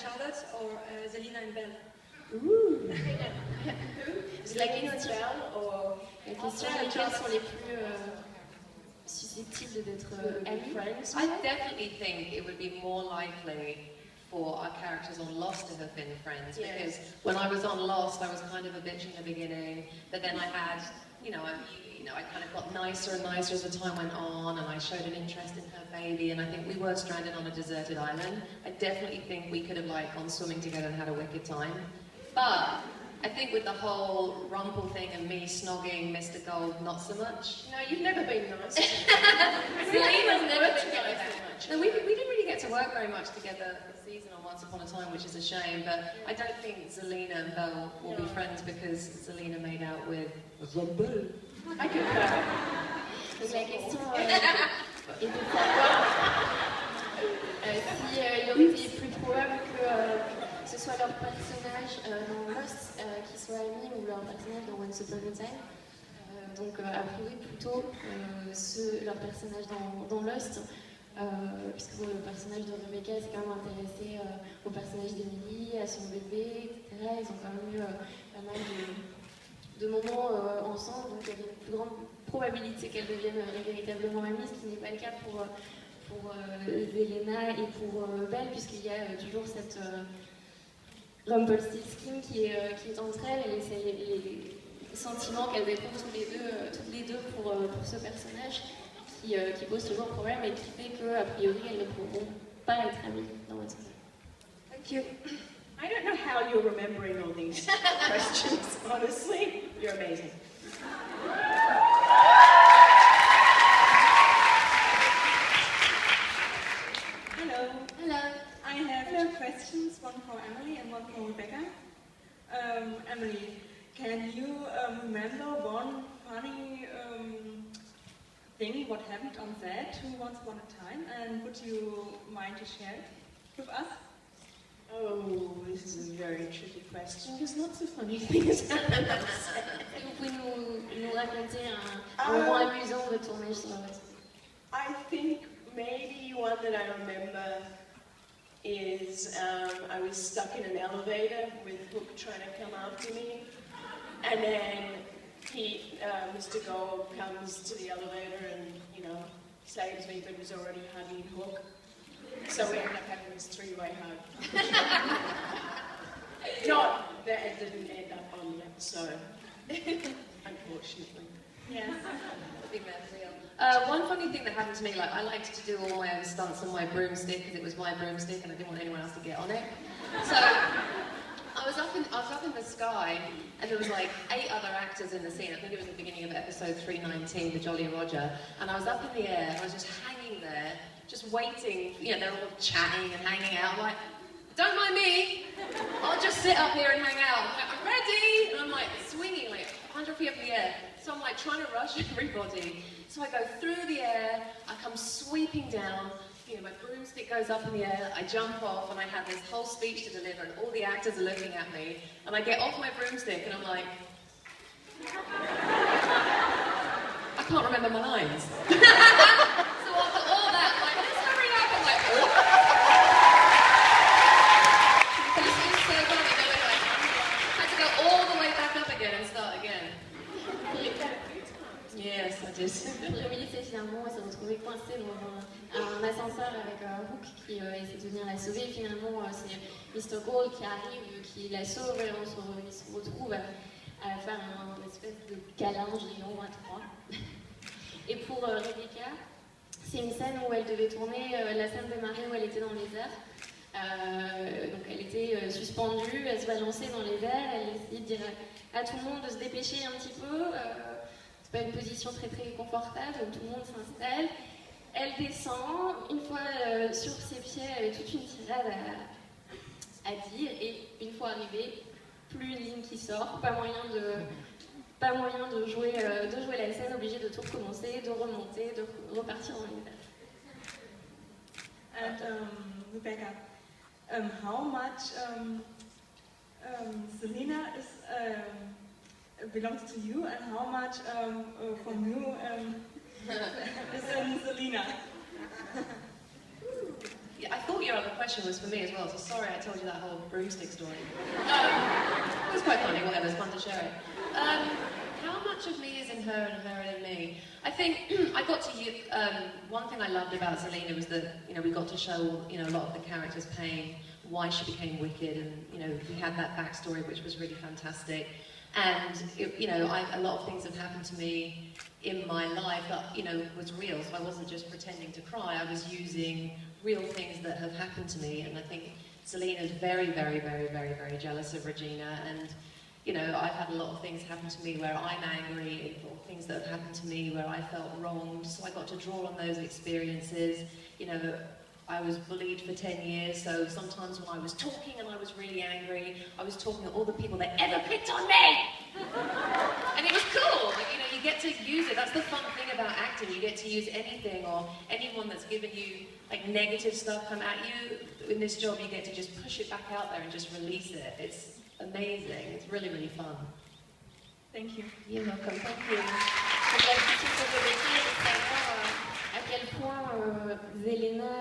Charlotte or Zelina and Belle? Ouh. La question, lesquels sont les plus susceptibles d'être amis? I definitely think it would be more likely for our characters on Lost to have been friends, because when I was on Lost, I was kind of a bitch in the beginning, but then I had, I kind of got nicer and nicer as the time went on, and I showed an interest in her baby, and I think we were stranded on a deserted island. I definitely think we could have gone swimming together and had a wicked time. But I think with the whole Rumple thing and me snogging Mr. Gold, not so much. No, you've never been nice. Zelina's never been together that much. No, we didn't really get to work very much together this season on Once Upon a Time, which is a shame, but I don't think Zelina and Belle will be friends because Zelina made out with Rumple. I concur. Donc la question est de savoir s'il aurait été plus probable que ce soit leur personnage dans Lost qui soit ami ou leur personnage dans Once Upon a Time. Donc a priori plutôt leur personnage dans Lost, puisque le personnage de Rebecca s'est quand même intéressé au personnage d'Emilie, à son bébé, etc. Ils ont quand même eu pas mal de moments ensemble, donc il y avait une plus grande probabilité qu'elles deviennent véritablement amies, ce qui n'est pas le cas pour Zelena et pour Belle, puisqu'il y a toujours cette Rumpelstiltskin qui est entre elles, et les sentiments qu'elles éprouvent toutes les deux pour ce personnage qui pose toujours problème et qui fait qu'a priori elles ne pourront pas être amies dans votre série. Thank you. I don't know how you're remembering all these questions, honestly. You're amazing. Hello. Hello. I have two questions, one for Emilie and one for Rebecca. Emilie, can you remember one funny thing what happened on set Once Upon a Time, and would you mind to share it with us? Oh, this is a very tricky question. There's lots of funny things happening on set. Vous pouvez nous raconter un moment amusant de tournage sur la voiture? I think maybe one that I remember is I was stuck in an elevator with Hook trying to come after me, and then Mr. Gold comes to the elevator and, saves me, but was already hugging Hook. So we ended up having this three-way hug. Not that it didn't end up on the episode, unfortunately. Yes. One funny thing that happened to me, I liked to do all my own stunts on my broomstick because it was my broomstick and I didn't want anyone else to get on it. So I was up in the sky, and there was 8 other actors in the scene. I think it was the beginning of episode 319, the Jolly Roger, and I was up in the air, and I was just hanging there, just waiting. They're all chatting and hanging out. I'm like, don't mind me, I'll just sit up here and hang out. I'm ready, and I'm swinging 100 feet up in the air. So I'm trying to rush everybody. So I go through the air, I come sweeping down. My broomstick goes up in the air, I jump off, and I have this whole speech to deliver, and all the actors are looking at me, and I get off my broomstick, and I'm like, I can't remember my lines. So after all that, let's hurry up, I'm like, oh. This is so funny, I had to go all the way back up again and start again. Yes, I did. Emilie s'est finalement retrouvée coincée dans un ascenseur avec Hook qui essaie de venir la sauver. Et finalement, c'est Mr. Gold qui arrive, qui la sauve, et on se retrouve à faire une espèce de câlin géant à 3. Et pour Rebecca, c'est une scène où elle devait tourner la scène démarrée où elle était dans les airs. Donc elle était suspendue, elle se balançait dans les airs, elle essayait de dire à tout le monde de se dépêcher un petit peu. C'est pas une position très très confortable, donc tout le monde s'installe. Elle descend, une fois sur ses pieds, elle avait toute une tirade à dire, et une fois arrivée, plus une ligne qui sort, pas moyen de jouer la scène, obligée de tout recommencer, de remonter, de repartir dans les airs. And Rebecca, how much Zelina is belongs to you, and how much from you is in Zelina? Yeah, I thought your other question was for me as well, so sorry I told you that whole broomstick story. It was quite funny, whatever, it's fun to share it. How much of me is in her and her in me? I think I got to one thing I loved about Zelina was that, you know, we got to show, you know, a lot of the character's pain, why she became wicked, and, you know, we had that backstory, which was really fantastic. And, you know, a lot of things have happened to me in my life that, you know, was real. So I wasn't just pretending to cry, I was using real things that have happened to me. And I think Zelina's very, very, very, very, very jealous of Regina. And, you know, I've had a lot of things happen to me where I'm angry, or things that have happened to me where I felt wronged. So I got to draw on those experiences. You know, I was bullied for 10 years, so sometimes when I was talking and I was really angry, I was talking to all the people that ever picked on me! And it was cool, like, you know, you get to use it. That's the fun thing about acting. You get to use anything, or anyone that's given you, like, negative stuff come at you. In this job, you get to just push it back out there and just release it. It's amazing. It's really, really fun. Thank you. You're welcome. Thank you. Donc, la question que je vais dire, c'est de savoir à quel point Zelena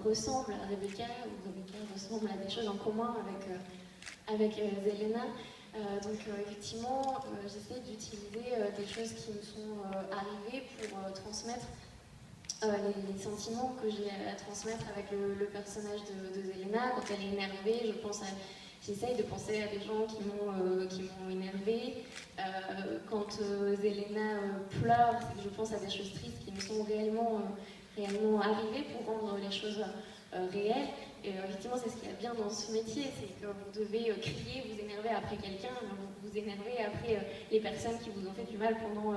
ressemble à Rebecca, ou Rebecca ressemble à des choses en commun avec Zelena. Donc effectivement, j'essaie d'utiliser des choses qui me sont arrivées pour transmettre les sentiments que j'ai à transmettre avec le personnage de Zelena. Quand elle est énervée, j'essaye de penser à des gens qui m'ont énervée. Quand Zelena pleure, je pense à des choses tristes qui me sont réellement arrivées pour rendre les choses réelles. Et effectivement, c'est ce qu'il y a bien dans ce métier, c'est que vous devez crier, vous énerver après quelqu'un, vous vous énervez après les personnes qui vous ont fait du mal pendant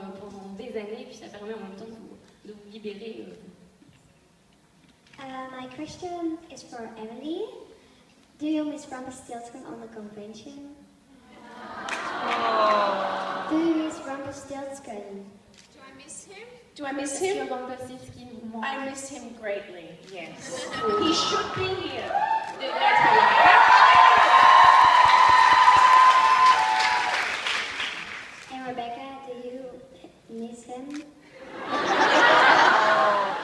des années, puis ça permet en même temps de vous libérer. My question is for Emilie. Do you miss Rumpelstiltskin on the convention? Oh. Do you miss Rumpelstiltskin? Do I miss him? Do I miss him? I miss him greatly, yes. He should be here. And Rebecca, do you miss him?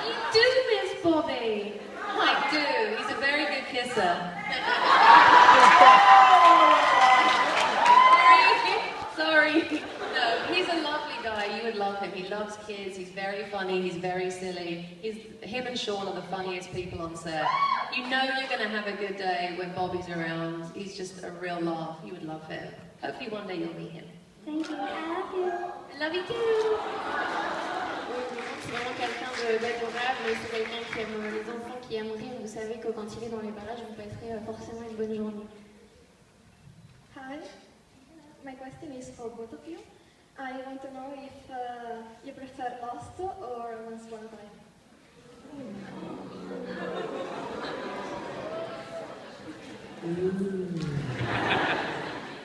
You do miss Bobby. I do. He's a very good kisser. Sorry. No, he's a lovely guy. You would love him. He loves kids. He's very funny. He's very silly. Him and Sean are the funniest people on set. You know you're going to have a good day when Bobby's around. He's just a real laugh. You would love him. Hopefully one day you'll meet him. Thank you. I love you. I love you too. C'est vraiment quelqu'un d'adorable, c'est quelqu'un qui aime les enfants, qui aime rire. Vous savez que quand il est dans les parages, vous passerez forcément une bonne journée. Hi, my question is for both of you. I want to know if you prefer Lost or Once Upon a Time.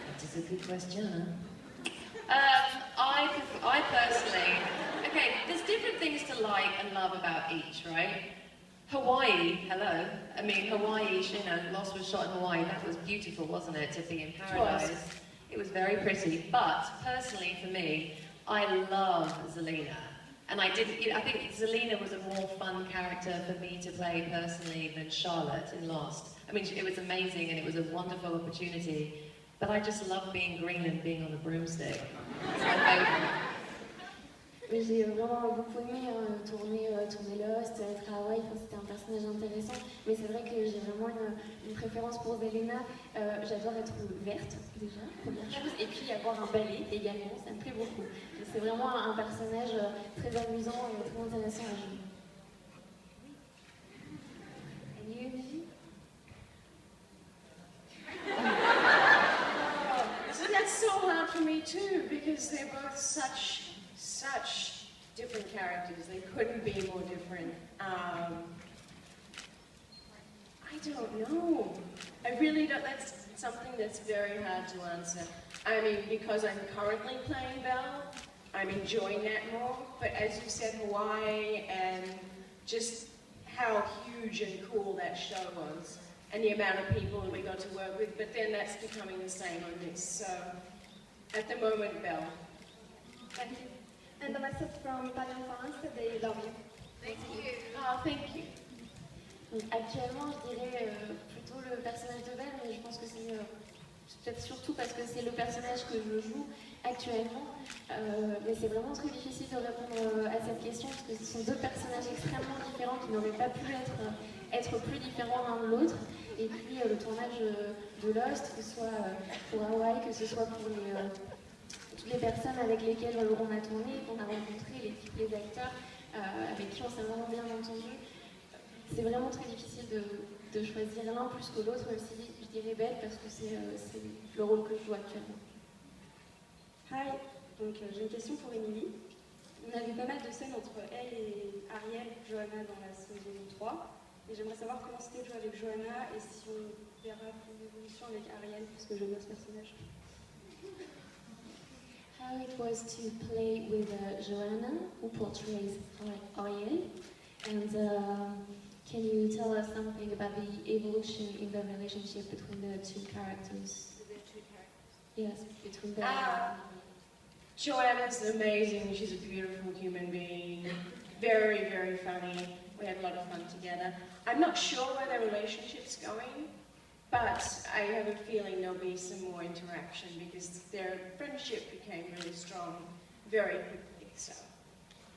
That is a good question. I personally, okay, there's different things to like and love about each, right? Hawaii, hello. I mean, Hawaii, you know, Lost was shot in Hawaii. That was beautiful, wasn't it, to be in paradise? It was very pretty. But personally, for me, I love Zelina. And I think Zelina was a more fun character for me to play personally than Charlotte in Lost. I mean, it was amazing and it was a wonderful opportunity. But I just love being green and being on a broomstick. It's my favourite. J'ai vraiment beaucoup aimé tourner Lost, être à Hawaï, c'était un personnage intéressant, mais c'est vrai que j'ai vraiment une préférence pour Zelena. J'adore être verte, déjà, première chose, et puis avoir un balai également, ça me plaît beaucoup. C'est vraiment un personnage très amusant et très intéressant à jouer. And you, Emilie? Isn't that so hard for me too, because they're both such different characters. They couldn't be more different. I don't know. I really don't. That's something that's very hard to answer. I mean, because I'm currently playing Belle, I'm enjoying that more. But as you said, Hawaii and just how huge and cool that show was, and the amount of people that we got to work with. But then that's becoming the same on this. So at the moment, Belle. Thank you. And the message from Italian fans that they love you. Thank you. Oh, thank you. Donc, actuellement, je dirais plutôt le personnage de Belle, mais je pense que c'est peut-être surtout parce que c'est le personnage que je joue actuellement. Mais c'est vraiment très difficile de répondre à cette question parce que ce sont deux personnages extrêmement différents qui n'auraient pas pu être plus différents l'un de l'autre. Et puis le tournage de Lost, que ce soit pour Hawaï, que ce soit pour toutes les personnes avec lesquelles on a tourné, qu'on a rencontré, les acteurs avec qui on s'est vraiment bien entendu. C'est vraiment très difficile de choisir l'un plus que l'autre, même si je dirais Belle parce que c'est le rôle que je joue actuellement. Hi, donc j'ai une question pour Emilie. On a vu pas mal de scènes entre elle et Ariel, Johanna dans la saison 3. Et j'aimerais savoir comment c'était de jouer avec Johanna et si on verra une évolution avec Ariel, parce que j'aime bien ce personnage. How it was to play with Johanna, who portrays Ariel, and can you tell us something about the evolution in the relationship between the two characters? Yes, between them. Joanna's amazing. She's a beautiful human being. Very, very funny. We had a lot of fun together. I'm not sure where their relationship's going, but I have a feeling there'll be some more interaction because their friendship became really strong very quickly. So,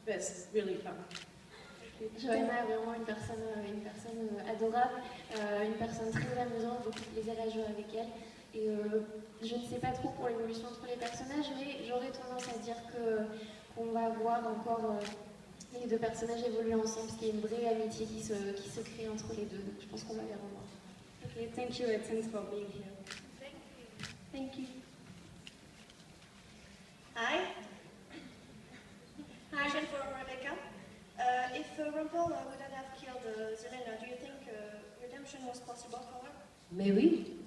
but it's really fun. Johanna est vraiment une personne adorable, une personne très amusante, beaucoup de plaisir à jouer avec elle. Et je ne sais pas trop pour l'évolution entre les personnages, mais j'aurais tendance à dire qu'on va voir encore les deux personnages évoluer ensemble, parce qu'il y a une vraie amitié qui se crée entre les deux. Donc je pense qu'on va les revoir. Okay, thank you, and thanks for being here. Thank you. Hi. Question for Rebecca. If Rumpel wouldn't have killed Zelena, do you think redemption was possible for her? Maybe.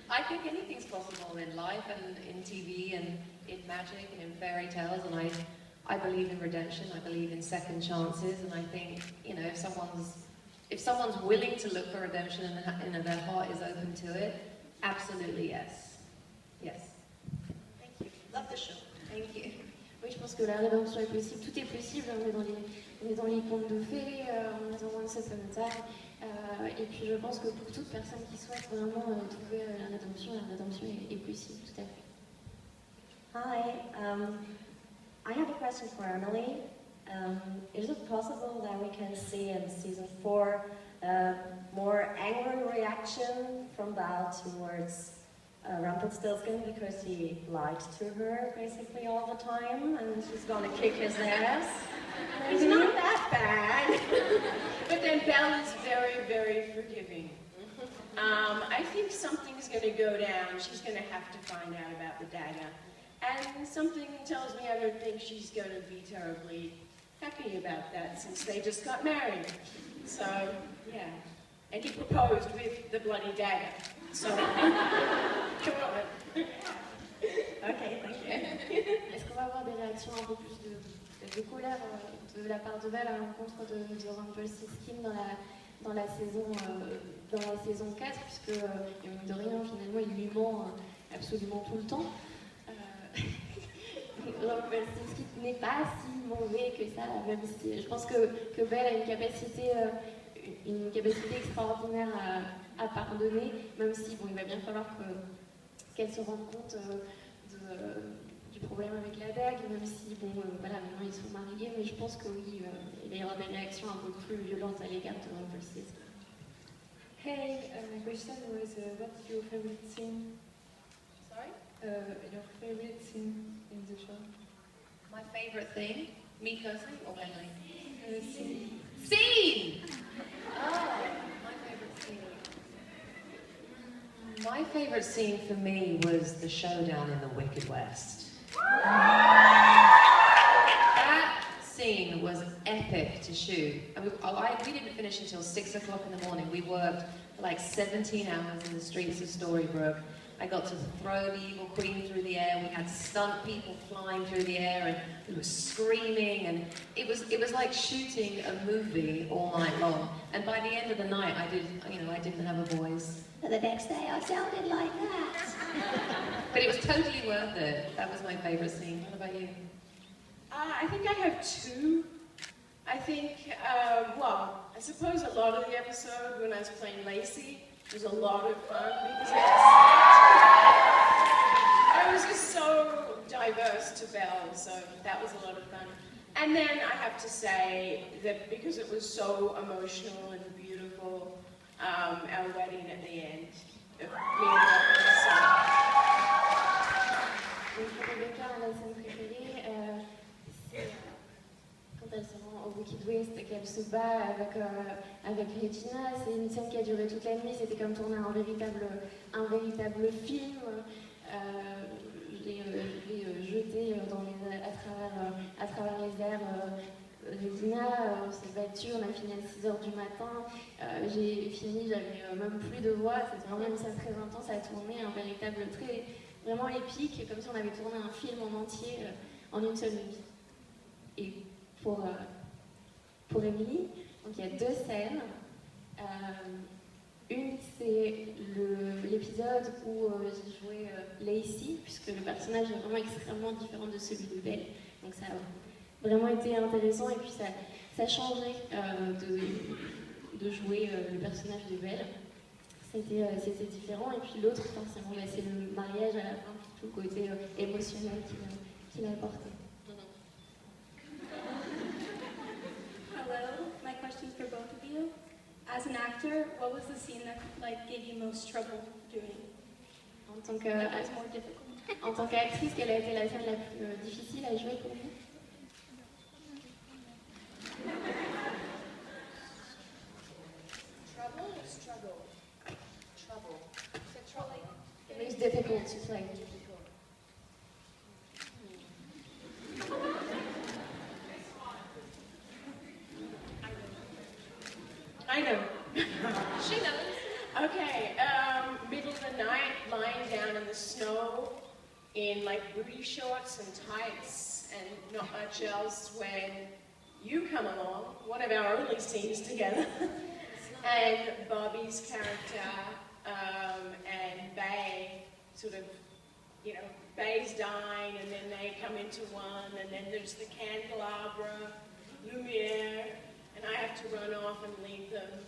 I think anything's possible in life and in TV and in magic and in fairy tales, and I believe in redemption. I believe in second chances, and I think, you know, if someone's willing to look for redemption and their heart is open to it, absolutely yes. Yes. Thank you. Love the show. Thank you. Oui, je pense que la rédemption est possible. Tout est possible. On est dans les contes de fées, on est dans Once Upon a Time. Et puis je pense que pour toute personne qui souhaite vraiment trouver la rédemption est possible, tout à fait. Hi, I have a question for Emilie. Is it possible that we can see in season 4 more angry reaction from Val towards Rumpelstiltskin because he lied to her basically all the time and she's gonna kick his ass? It's not that bad. But then Belle is very, very forgiving. I think something's going to go down. She's going to have to find out about the dagger. And something tells me I don't think she's going to be terribly happy about that since they just got married. So, yeah. And he proposed with the bloody dagger. So, come on. Okay, thank you. Est-ce qu'on va avoir des réactions un peu plus de colère de la part de Belle à l'encontre de Rumpelstiltskin dans la saison 4, puisque mine de rien, finalement, il lui ment absolument tout le temps. Rumpelstiltskin n'est pas si mauvais que ça, même si je pense que Belle a une capacité extraordinaire à pardonner, même si bon, il va bien falloir qu'elle se rende compte du problème avec la dague, même si bon, voilà, maintenant ils sont mariés, mais je pense que oui, il va y avoir des réactions un peu plus violentes à l'égard de Rumpelstiltskin. Hey, my question was, what's your favorite scene? Sorry? Your favorite scene in the show? My favourite thing? Me personally or Emily? Scene. Scene! Oh, my favourite scene. My favourite scene for me was the showdown in the Wicked West. That scene was epic to shoot. And we didn't finish until 6 o'clock in the morning. We worked for like 17 hours in the streets of Storybrooke. I got to throw the evil queen through the air. We had stunt people flying through the air, and we were screaming, and it was like shooting a movie all night long. And by the end of the night, I didn't have a voice. And the next day I sounded like that. But it was totally worth it. That was my favourite scene. What about you? I think I have two. I think, well, I suppose a lot of the episode when I was playing Lacey was a lot of fun because I was just so diverse to Belle, so that was a lot of fun. And then I have to say that because it was so emotional and beautiful, our wedding at the end, me and Pour Rebecca, la scène préférée, c'est quand elle se rend au Wicked West et qu'elle se bat avec Regina. C'est une scène qui a duré toute la nuit, c'était comme tourner un véritable film. Je l'ai jeté à travers les airs. Regina, on s'est battu, on a fini à 6h du matin. J'ai fini, j'avais même plus de voix. C'était vraiment une scène très intense à tourner, un véritable trait vraiment épique, comme si on avait tourné un film en entier en une seule nuit. Et pour Emilie, donc il y a 2 scènes. Une, c'est l'épisode où j'ai joué Lacey, puisque le personnage est vraiment extrêmement différent de celui de Belle. Donc ça a vraiment été intéressant, et puis ça changeait de jouer le personnage de Belle. C'était différent, et puis l'autre, forcément, c'est le mariage à la fin, tout le côté émotionnel qu'il a apporté. Hello, my question for both of you. As an actor, what was the scene that gave you most trouble doing? En tant qu'actrice, quelle a été la scène la plus difficile à jouer pour vous? Trouble or struggle? Trouble. So trouble. It was difficult to play. I know. She knows. Okay, middle of the night, lying down in the snow in like booty shorts and tights and not much else when you come along, one of our only scenes together, and Bobby's character and Bay sort of, you know, Bay's dying and then they come into one and then there's the candelabra, Lumiere, and I have to run off and leave them.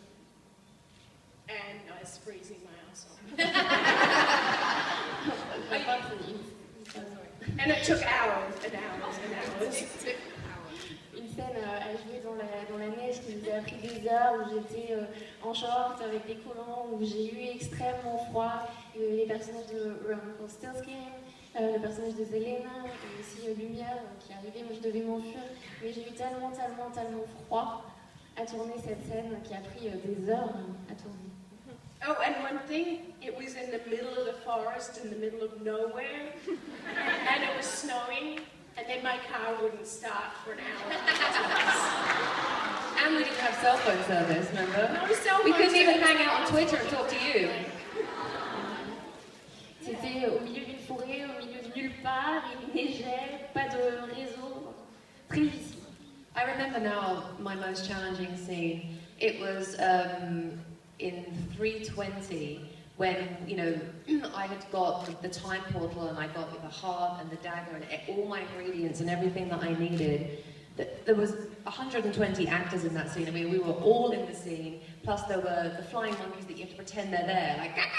And I was freezing my ass off. And it took hours and hours and hours. Une scène à jouer dans la neige qui nous a pris des heures, où j'étais en short avec des collants, où j'ai eu extrêmement froid. Les personnages de Rumpelstiltskin, le personnage de Zelena, et aussi Lumière qui arrivait, moi je devais m'enfuir. Mais j'ai eu tellement froid à tourner cette scène qui a pris des heures à tourner. Oh, and one thing, it was in the middle of the forest, in the middle of nowhere, and it was snowing, and then my car wouldn't start for an hour. And we didn't have cell phone service, remember? No cell phone We couldn't even service. hang out on Twitter and talk to you. C'était au milieu d'une forêt, au milieu de nulle part, il neigeait, pas de réseau, très difficile. I remember now my most challenging scene. It was in 3:20 when, you know, I had got the time portal and I got the heart and the dagger and all my ingredients and everything that I needed. There was 120 actors in that scene. I mean, we were all in the scene, plus there were the flying monkeys that you have to pretend they're there, like, ah!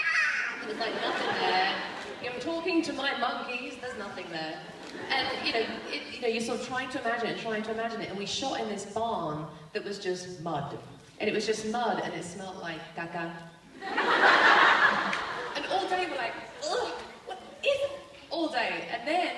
There's like nothing there. I'm talking to my monkeys, there's nothing there. And you're sort of trying to imagine it, and we shot in this barn that was just mud. And it was just mud, and it smelled like caca. And all day we're like, ugh, what is it? All day. And then,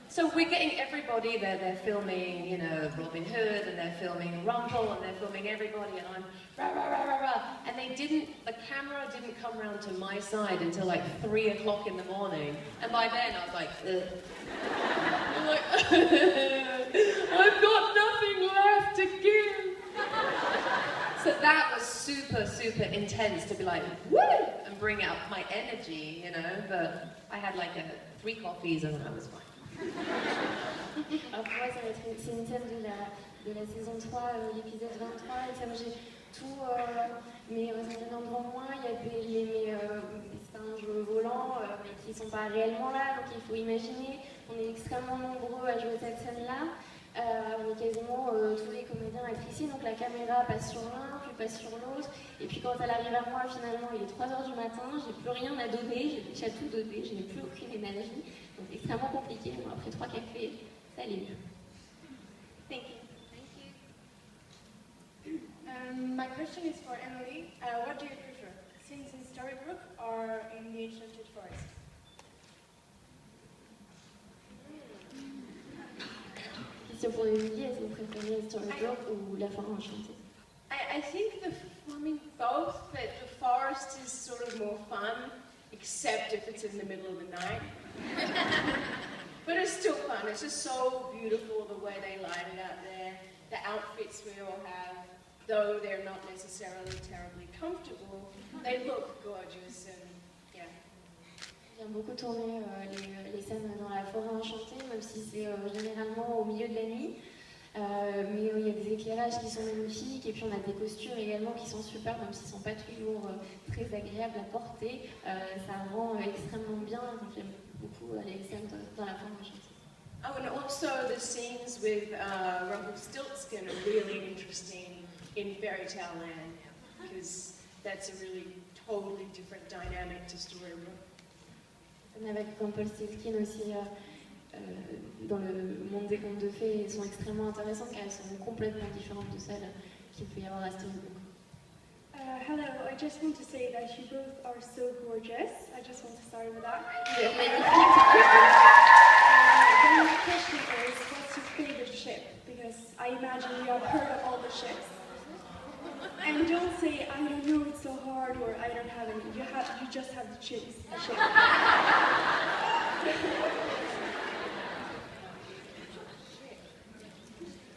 so we're getting everybody there, they're filming, you know, Robin Hood, and they're filming Rumpel, and they're filming everybody, and I'm rah, rah, rah, rah, rah. And the camera didn't come round to my side until like 3 o'clock in the morning. And by then I was like, ugh. I'm like, I've got nothing left to give. So that was super, super intense to be like, woo, and bring out my energy, you know, but I had like 3 coffees and I was fine. Alors pour moi, c'est une scène de la saison 3, l'épisode 23, et ça, j'ai tout mes ingrédients devant moi. Il y a des singes volants, mais qui ne sont pas réellement là, donc il faut imaginer. On est extrêmement nombreux à jouer cette scène-là. On est quasiment tous les comédiens être ici, donc la caméra passe sur l'un, puis passe sur l'autre, et puis quand elle arrive à moi, finalement, il est 3h du matin, j'ai plus rien à donner, j'ai déjà tout donné, je n'ai plus aucune énergie, donc c'est extrêmement compliqué. Bon, après 3 cafés, salut. Thank you. My question is for Emilie. What do you prefer, scenes in Storybrooke or in the Enchanted Forest? Question pour Emilie, est-ce que vous préférez Storybrooke ou La Forêt Enchantée? I think both, but the forest is sort of more fun, except if it's in the middle of the night. But it's still fun. It's just so beautiful the way they light it out there. The outfits we all have, though they're not necessarily terribly comfortable, they look gorgeous and yeah. J'aime beaucoup tourner les scènes dans la forêt enchantée, même si c'est généralement au milieu de la nuit. Mais il y a des éclairages qui sont magnifiques et puis on a des costumes également qui sont super, même s'ils ne sont pas toujours très agréables à porter. Ça rend extrêmement bien, donc j'aime beaucoup les scènes dans la forêt enchantée. Oh, and also the scenes with Rumpelstiltskin are really interesting in Fairy Tale Land, because that's a really totally different dynamic to Storybrooke. Avec Rumpelstiltskin aussi, dans le monde des contes de fées, elles sont extrêmement intéressantes car elles sont complètement différentes de celles qu'il peut y avoir à Storybrooke. Hello, I just want to say that you both are so gorgeous. I just want to start with that. My question is, what's your favorite ship? Because I imagine you have heard of all the ships. And don't say, I don't know, it's so hard, or I don't have any. You just have to choose a ship.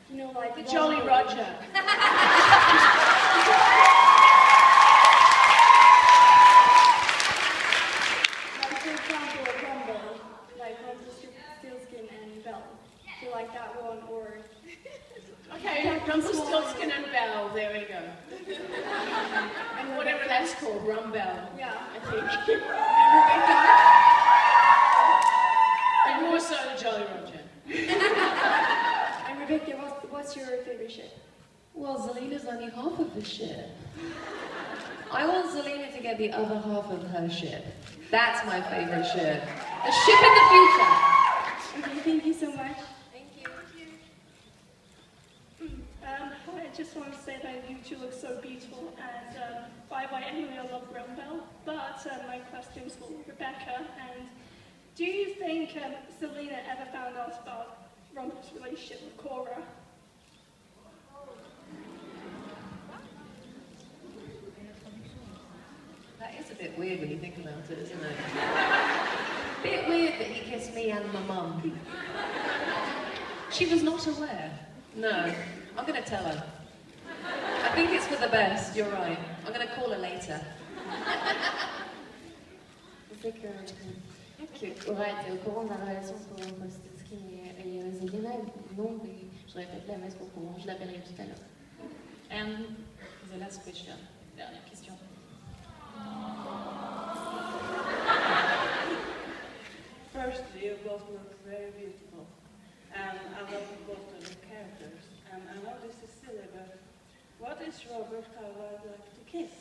You know, like the Jolly Roger. Like, for example, Rumble, like Rumpelstiltskin and Belle. Do you like that one, or? Okay, Rumpelstiltskin and Belle, there we go. And whatever that's called, Rumbell. Yeah. I think. And more so the Jolly Roger. And Rebecca, what's your favorite ship? Well, Zelina's only half of the ship. I want Zelina to get the other half of her ship. That's my favourite ship. The ship in the future. Okay, thank you so much. Thank you. I just want to say that you two look so beautiful, and bye Emily, I love Rumbell, but my question is for Rebecca, and do you think Zelina ever found out about Rumbell's relationship with Cora? That is a bit weird when you think about it, isn't it? Bit weird that he kissed me and my mum. She was not aware. No, I'm going to tell her. I think it's for the best, you're right. I'm going to call her later. Je sais que Cora était au courant de la relation entre Rumpelstiltskin et Zelina. Non, mais je répète la messe pour courant, je l'appellerai tout à l'heure. And the last question, dernière question. Firstly, you both look very beautiful, and I love both of the characters. And I know this is silly, but what is Robert Carlyle like to kiss?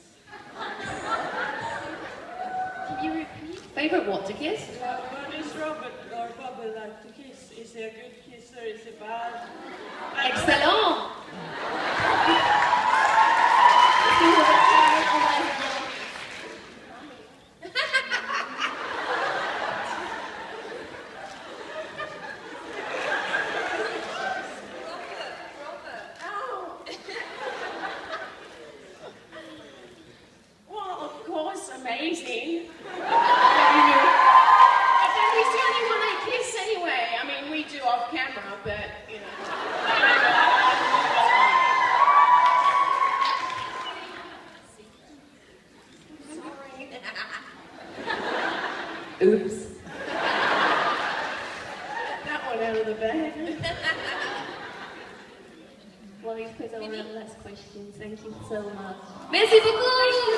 Can you repeat? Favourite what to kiss? What is Robert or Bobby like to kiss? Is he a good kisser? Is he bad? Excellent! Amazing. But then he's the only one I kiss anyway. I mean, we do off camera, but you know. Oops. That one out of the bag. Well, these quiz are our last questions. Thank you so much. Merci beaucoup!